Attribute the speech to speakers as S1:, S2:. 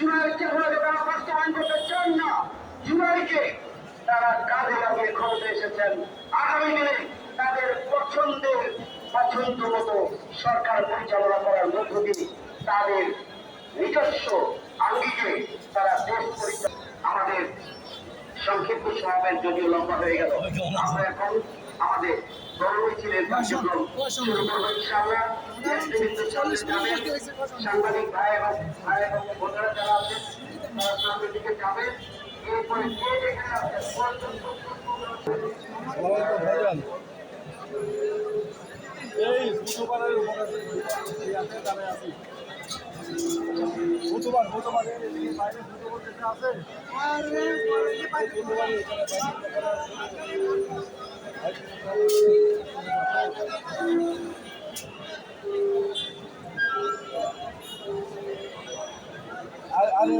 S1: জুলাইকে বলে তারা বাস্তবায়ন করতে চান না। জুলাইকে তারা কাজে লাগিয়ে ক্ষমতা এসেছেন। আগামী দিনে তাদের পছন্দ মতো সরকার পরিচালনা করার মধ্য দিয়ে তাদের নিজস্ব আঙ্গিকে তারা দেশ পরিচালনা। আমাদের সংক্ষিপ্ত সমাবেশ যদিও লম্বা হয়ে গেল, আমরা এখন আমাদের দলমিছিলের কার্যক্রম শুরু করবো ইনশাআল্লাহ। সাংবাদিক ভাই এবং বোনেরা যারা আছেন তারা সামনের দিকে যাবেন। এরপরে যে যেখানে আছেন
S2: এই বুধবারের উপরে আছি বুধবার বাইরে বুধবার যেটা আছে আরে